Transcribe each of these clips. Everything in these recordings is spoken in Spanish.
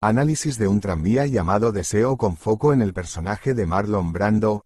Análisis de un tranvía llamado Deseo con foco en el personaje de Marlon Brando,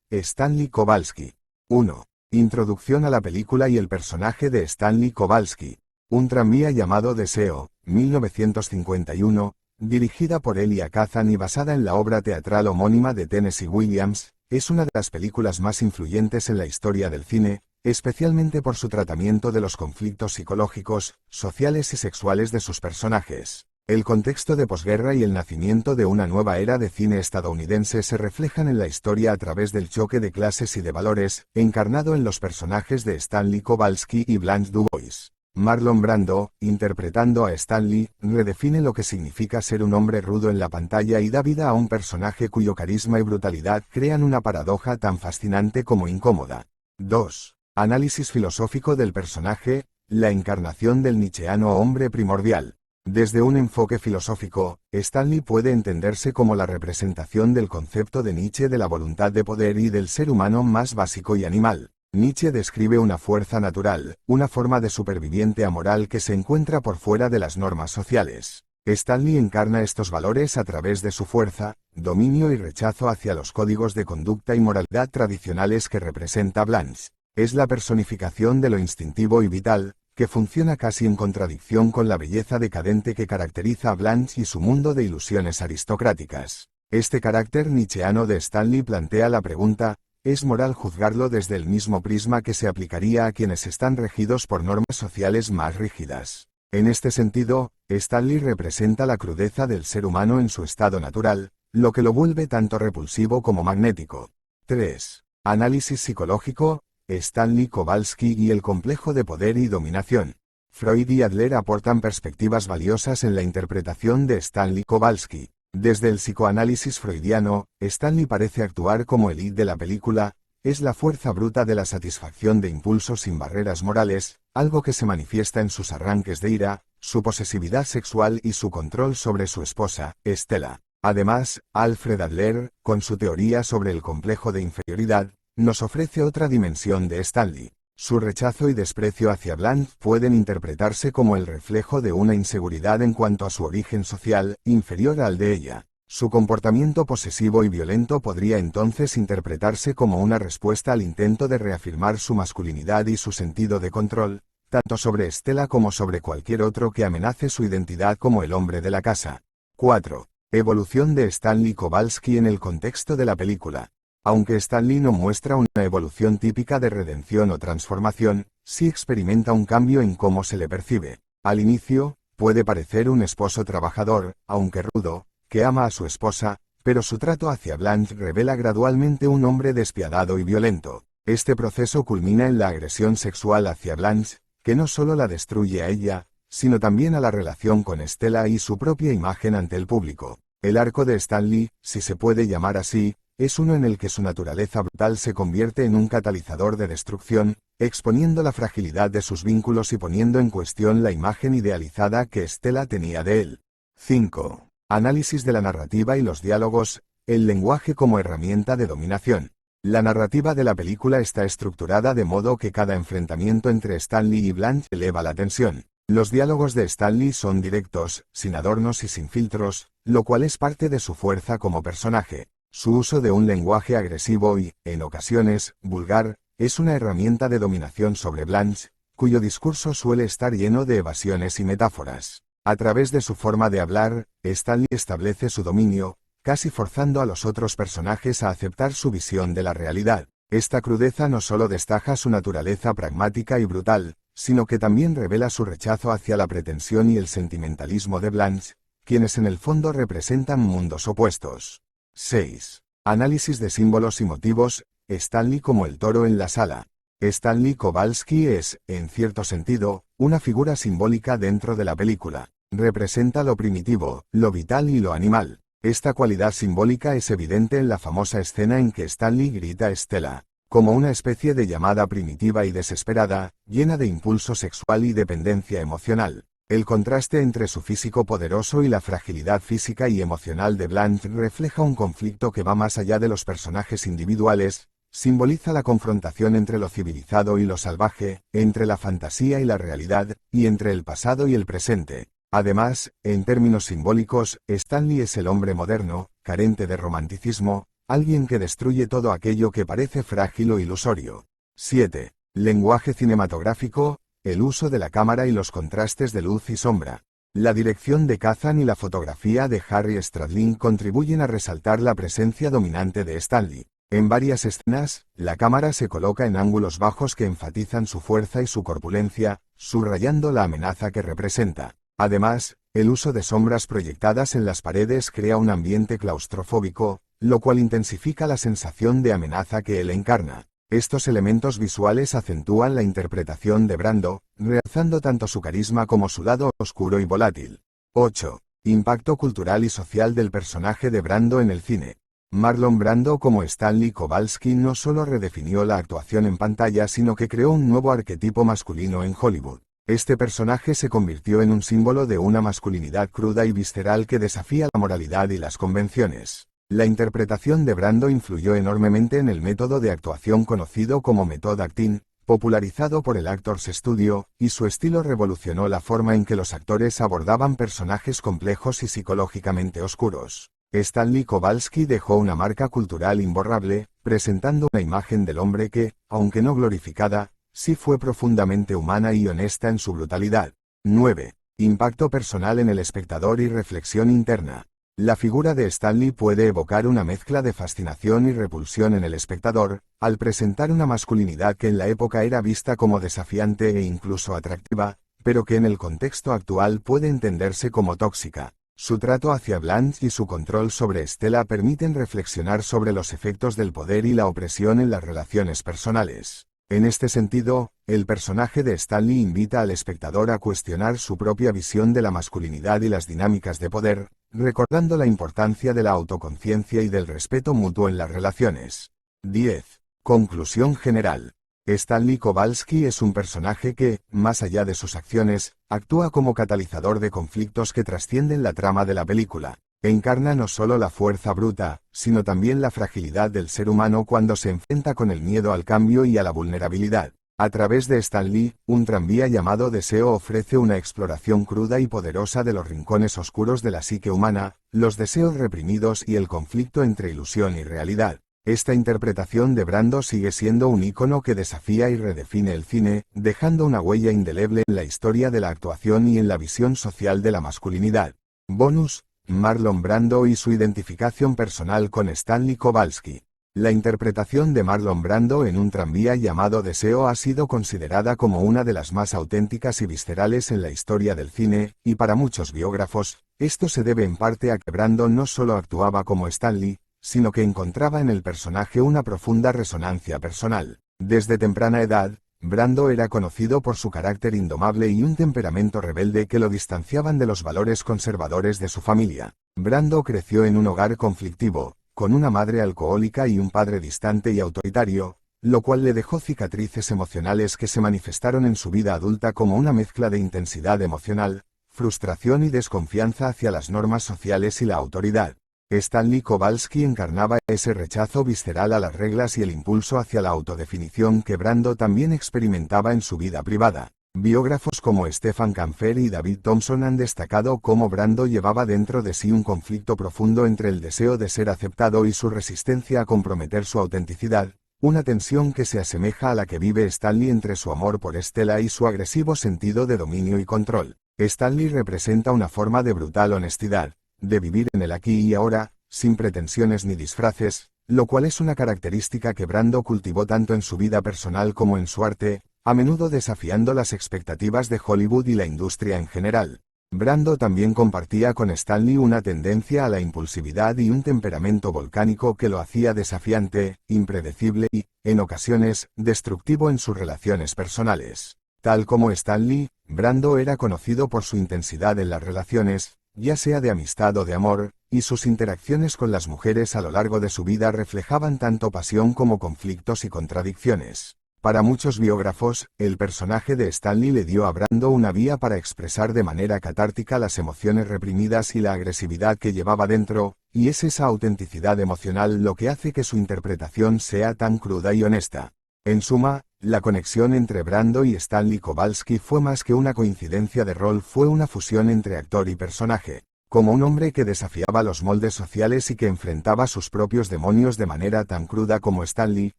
Stanley Kowalski. 1. Introducción a la película y el personaje de Stanley Kowalski. Un tranvía llamado Deseo, 1951, dirigida por Elia Kazan y basada en la obra teatral homónima de Tennessee Williams, es una de las películas más influyentes en la historia del cine, especialmente por su tratamiento de los conflictos psicológicos, sociales y sexuales de sus personajes. El contexto de posguerra y el nacimiento de una nueva era de cine estadounidense se reflejan en la historia a través del choque de clases y de valores, encarnado en los personajes de Stanley Kowalski y Blanche DuBois. Marlon Brando, interpretando a Stanley, redefine lo que significa ser un hombre rudo en la pantalla y da vida a un personaje cuyo carisma y brutalidad crean una paradoja tan fascinante como incómoda. 2. Análisis filosófico del personaje, la encarnación del nietzscheano hombre primordial. Desde un enfoque filosófico, Stanley puede entenderse como la representación del concepto de Nietzsche de la voluntad de poder y del ser humano más básico y animal. Nietzsche describe una fuerza natural, una forma de superviviente amoral que se encuentra por fuera de las normas sociales. Stanley encarna estos valores a través de su fuerza, dominio y rechazo hacia los códigos de conducta y moralidad tradicionales que representa Blanche. Es la personificación de lo instintivo y vital, que funciona casi en contradicción con la belleza decadente que caracteriza a Blanche y su mundo de ilusiones aristocráticas. Este carácter nietzscheano de Stanley plantea la pregunta: ¿es moral juzgarlo desde el mismo prisma que se aplicaría a quienes están regidos por normas sociales más rígidas? En este sentido, Stanley representa la crudeza del ser humano en su estado natural, lo que lo vuelve tanto repulsivo como magnético. 3. Análisis psicológico, Stanley Kowalski y el complejo de poder y dominación. Freud y Adler aportan perspectivas valiosas en la interpretación de Stanley Kowalski. Desde el psicoanálisis freudiano, Stanley parece actuar como el id de la película, es la fuerza bruta de la satisfacción de impulsos sin barreras morales, algo que se manifiesta en sus arranques de ira, su posesividad sexual y su control sobre su esposa, Stella. Además, Alfred Adler, con su teoría sobre el complejo de inferioridad, nos ofrece otra dimensión de Stanley. Su rechazo y desprecio hacia Blanche pueden interpretarse como el reflejo de una inseguridad en cuanto a su origen social, inferior al de ella. Su comportamiento posesivo y violento podría entonces interpretarse como una respuesta al intento de reafirmar su masculinidad y su sentido de control, tanto sobre Stella como sobre cualquier otro que amenace su identidad como el hombre de la casa. 4. Evolución de Stanley Kowalski en el contexto de la película. Aunque Stanley no muestra una evolución típica de redención o transformación, sí experimenta un cambio en cómo se le percibe. Al inicio, puede parecer un esposo trabajador, aunque rudo, que ama a su esposa, pero su trato hacia Blanche revela gradualmente un hombre despiadado y violento. Este proceso culmina en la agresión sexual hacia Blanche, que no solo la destruye a ella, sino también a la relación con Stella y su propia imagen ante el público. El arco de Stanley, si se puede llamar así, es uno en el que su naturaleza brutal se convierte en un catalizador de destrucción, exponiendo la fragilidad de sus vínculos y poniendo en cuestión la imagen idealizada que Stella tenía de él. 5. Análisis de la narrativa y los diálogos, el lenguaje como herramienta de dominación. La narrativa de la película está estructurada de modo que cada enfrentamiento entre Stanley y Blanche eleva la tensión. Los diálogos de Stanley son directos, sin adornos y sin filtros, lo cual es parte de su fuerza como personaje. Su uso de un lenguaje agresivo y, en ocasiones, vulgar, es una herramienta de dominación sobre Blanche, cuyo discurso suele estar lleno de evasiones y metáforas. A través de su forma de hablar, Stanley establece su dominio, casi forzando a los otros personajes a aceptar su visión de la realidad. Esta crudeza no solo destaca su naturaleza pragmática y brutal, sino que también revela su rechazo hacia la pretensión y el sentimentalismo de Blanche, quienes en el fondo representan mundos opuestos. 6. Análisis de símbolos y motivos, Stanley como el toro en la sala. Stanley Kowalski es, en cierto sentido, una figura simbólica dentro de la película. Representa lo primitivo, lo vital y lo animal. Esta cualidad simbólica es evidente en la famosa escena en que Stanley grita a Stella, como una especie de llamada primitiva y desesperada, llena de impulso sexual y dependencia emocional. El contraste entre su físico poderoso y la fragilidad física y emocional de Blanche refleja un conflicto que va más allá de los personajes individuales, simboliza la confrontación entre lo civilizado y lo salvaje, entre la fantasía y la realidad, y entre el pasado y el presente. Además, en términos simbólicos, Stan Lee es el hombre moderno, carente de romanticismo, alguien que destruye todo aquello que parece frágil o ilusorio. 7. Lenguaje cinematográfico, el uso de la cámara y los contrastes de luz y sombra. La dirección de Kazan y la fotografía de Harry Stradlin contribuyen a resaltar la presencia dominante de Stan Lee. En varias escenas, la cámara se coloca en ángulos bajos que enfatizan su fuerza y su corpulencia, subrayando la amenaza que representa. Además, el uso de sombras proyectadas en las paredes crea un ambiente claustrofóbico, lo cual intensifica la sensación de amenaza que él encarna. Estos elementos visuales acentúan la interpretación de Brando, realzando tanto su carisma como su lado oscuro y volátil. 8. Impacto cultural y social del personaje de Brando en el cine. Marlon Brando como Stanley Kowalski no solo redefinió la actuación en pantalla, sino que creó un nuevo arquetipo masculino en Hollywood. Este personaje se convirtió en un símbolo de una masculinidad cruda y visceral que desafía la moralidad y las convenciones. La interpretación de Brando influyó enormemente en el método de actuación conocido como method acting, popularizado por el Actors Studio, y su estilo revolucionó la forma en que los actores abordaban personajes complejos y psicológicamente oscuros. Stanley Kowalski dejó una marca cultural imborrable, presentando una imagen del hombre que, aunque no glorificada, sí fue profundamente humana y honesta en su brutalidad. 9. Impacto personal en el espectador y reflexión interna. La figura de Stanley puede evocar una mezcla de fascinación y repulsión en el espectador, al presentar una masculinidad que en la época era vista como desafiante e incluso atractiva, pero que en el contexto actual puede entenderse como tóxica. Su trato hacia Blanche y su control sobre Stella permiten reflexionar sobre los efectos del poder y la opresión en las relaciones personales. En este sentido, el personaje de Stanley invita al espectador a cuestionar su propia visión de la masculinidad y las dinámicas de poder, recordando la importancia de la autoconciencia y del respeto mutuo en las relaciones. 10. Conclusión general. Stanley Kowalski es un personaje que, más allá de sus acciones, actúa como catalizador de conflictos que trascienden la trama de la película. Encarna no solo la fuerza bruta, sino también la fragilidad del ser humano cuando se enfrenta con el miedo al cambio y a la vulnerabilidad. A través de Stan Lee, un tranvía llamado Deseo ofrece una exploración cruda y poderosa de los rincones oscuros de la psique humana, los deseos reprimidos y el conflicto entre ilusión y realidad. Esta interpretación de Brando sigue siendo un ícono que desafía y redefine el cine, dejando una huella indeleble en la historia de la actuación y en la visión social de la masculinidad. Bonus: Marlon Brando y su identificación personal con Stanley Kowalski. La interpretación de Marlon Brando en un tranvía llamado Deseo ha sido considerada como una de las más auténticas y viscerales en la historia del cine, y para muchos biógrafos, esto se debe en parte a que Brando no solo actuaba como Stanley, sino que encontraba en el personaje una profunda resonancia personal. Desde temprana edad, Brando era conocido por su carácter indomable y un temperamento rebelde que lo distanciaban de los valores conservadores de su familia. Brando creció en un hogar conflictivo, con una madre alcohólica y un padre distante y autoritario, lo cual le dejó cicatrices emocionales que se manifestaron en su vida adulta como una mezcla de intensidad emocional, frustración y desconfianza hacia las normas sociales y la autoridad. Stanley Kowalski encarnaba ese rechazo visceral a las reglas y el impulso hacia la autodefinición que Brando también experimentaba en su vida privada. Biógrafos como Stephen Kampfer y David Thompson han destacado cómo Brando llevaba dentro de sí un conflicto profundo entre el deseo de ser aceptado y su resistencia a comprometer su autenticidad, una tensión que se asemeja a la que vive Stanley entre su amor por Stella y su agresivo sentido de dominio y control. Stanley representa una forma de brutal honestidad, de vivir en el aquí y ahora, sin pretensiones ni disfraces, lo cual es una característica que Brando cultivó tanto en su vida personal como en su arte, a menudo desafiando las expectativas de Hollywood y la industria en general. Brando también compartía con Stanley una tendencia a la impulsividad y un temperamento volcánico que lo hacía desafiante, impredecible y, en ocasiones, destructivo en sus relaciones personales. Tal como Stanley, Brando era conocido por su intensidad en las relaciones, ya sea de amistad o de amor, y sus interacciones con las mujeres a lo largo de su vida reflejaban tanto pasión como conflictos y contradicciones. Para muchos biógrafos, el personaje de Stanley le dio a Brando una vía para expresar de manera catártica las emociones reprimidas y la agresividad que llevaba dentro, y es esa autenticidad emocional lo que hace que su interpretación sea tan cruda y honesta. En suma, La conexión entre Brando y Stanley Kowalski fue más que una coincidencia de rol, fue una fusión entre actor y personaje. Como un hombre que desafiaba los moldes sociales y que enfrentaba sus propios demonios de manera tan cruda como Stanley,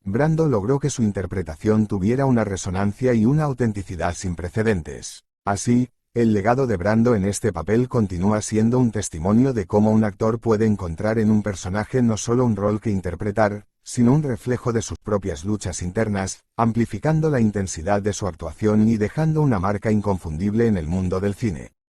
Brando logró que su interpretación tuviera una resonancia y una autenticidad sin precedentes. Así, el legado de Brando en este papel continúa siendo un testimonio de cómo un actor puede encontrar en un personaje no solo un rol que interpretar, sino un reflejo de sus propias luchas internas, amplificando la intensidad de su actuación y dejando una marca inconfundible en el mundo del cine.